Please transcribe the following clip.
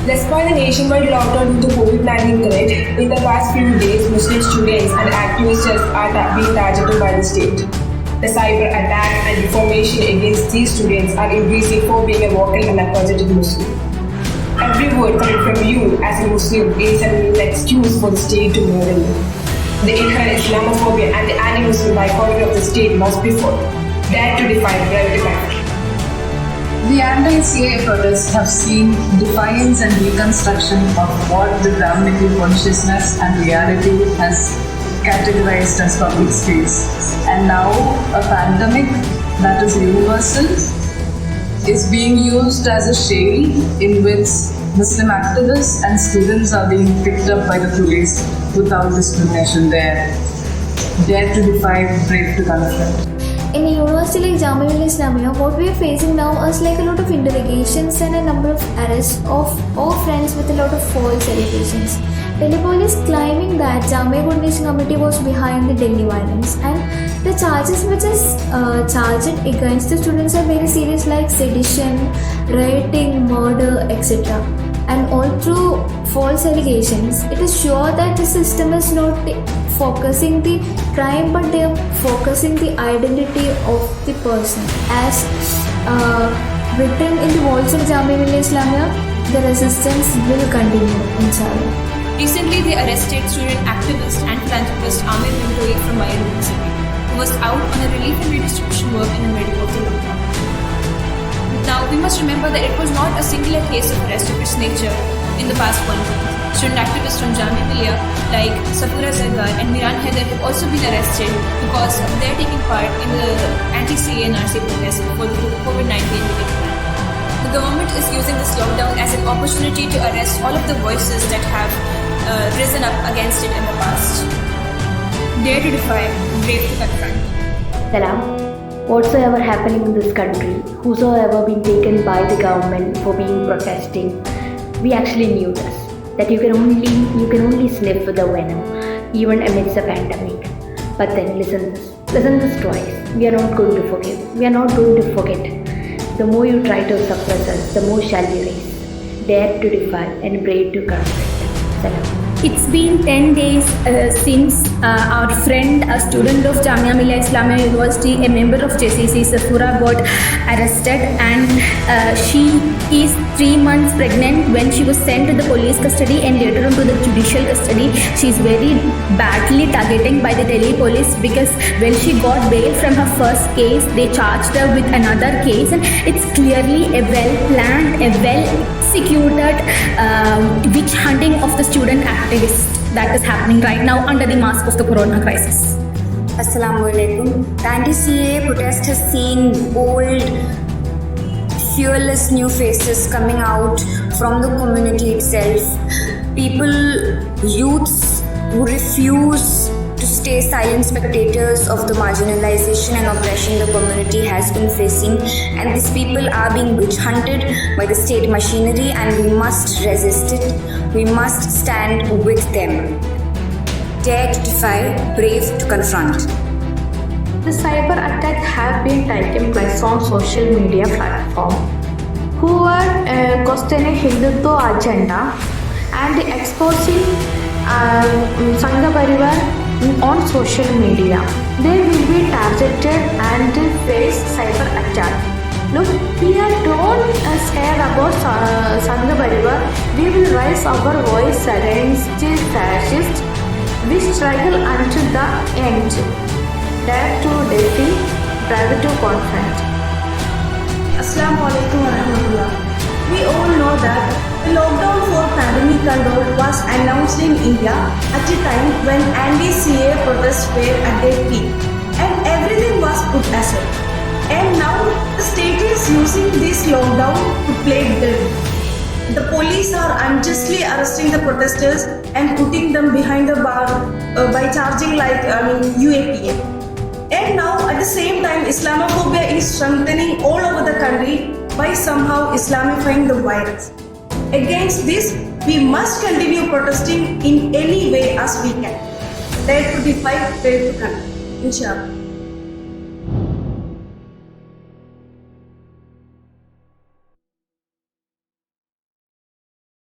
Despite the nationwide lockdown due to COVID-19 threat, in the past few days, Muslim students and activists are being targeted by the state. The cyber attack and defamation against these students are increasing for being a vocal and apologetic Muslim. Every word coming from you as a Muslim is an excuse for the state to murder you. The inherent Islamophobia and the anti-Muslim dichotomy of the state must be fought. Dare to defy, dare to defy. The anti-CA protests have seen defiance and reconstruction of what the grammatical consciousness and reality has categorized as public space. And now a pandemic that is universal is being used as a shield in which Muslim activists and students are being picked up by the police without discrimination there. Dare to defy, brave to confront. In a university like Jamia Millia Islamia, what we are facing now is like a lot of interrogations and a number of arrests of our friends with a lot of false allegations. Delhi police claiming that Jamia Coordination Committee was behind the Delhi violence, and the charges which is charged against the students are very serious, like sedition, rioting, murder, etc. And all through false allegations, it is sure that the system is not focusing the crime, but they are focusing the identity of the person. As written in the walls of Jamia Millia Islamia, the resistance will continue, inshallah. Recently, they arrested student activist and philanthropist Amir Bintoy from my university, who was out on a relief and redistribution work in the middle of the lockdown. Now, we must remember that it was not a singular case of arrest of its nature in the past 1 month. Student activists from Jamia Millia like Safura Zargar and Miran Haider have also been arrested because of their taking part in the anti-CA and RC protest for the COVID-19 relief plan. The government is using this lockdown as an opportunity to arrest all of the voices that have risen up against it in the past. Dare to defy, brave to confront. Salam. Whatsoever happening in this country, whosoever been taken by the government for being protesting, we actually knew this, that you can only sniff the venom even amidst a pandemic. But then listen this twice. We are not going to forgive. We are not going to forget. The more you try to suppress us, the more shall we raise. Dare to defy and brave to confront. Salam. It's been 10 days since our friend, a student of Jamia Millia Islamia University, a member of JCC, Safura, got arrested, and she is 3 months pregnant when she was sent to the police custody and later on to the judicial custody. She is very badly targeted by the Delhi police because when she got bail from her first case, they charged her with another case, and it's clearly a well-planned, a well-executed witch hunting of the student activists that is happening right now under the mask of the corona crisis. Assalamualaikum. The anti-CA protest has seen bold, fearless new faces coming out from the community itself. People, youths who refuse to stay silent spectators of the marginalization and oppression the community has been facing, and these people are being witch hunted by the state machinery, and we must resist it. We must stand with them. Dare to defy, brave to confront. The cyber attack have been taking place on social media platform who are questioning Hindutva agenda and exposing Sangha Parivar on social media. They will be targeted and face cyber attack. Look, we don't scared about Sangha Parivar. We will raise our voice against the fascists. We struggle until the end. Dare to defy, brave to confront. Assalamualaikum warahmatullah. We all know that the lockdown for pandemic control was announced in India at a time when anti-CA protests were at their peak, and everything was put aside. And now the state is using this lockdown to play dirty. The police are unjustly arresting the protesters and putting them behind the bar by charging UAPA. And now at the same time, Islamophobia is strengthening all over the country by somehow Islamifying the virus. Against this, we must continue protesting in any way as we can. Dare to defy, dare to confront. Inshallah.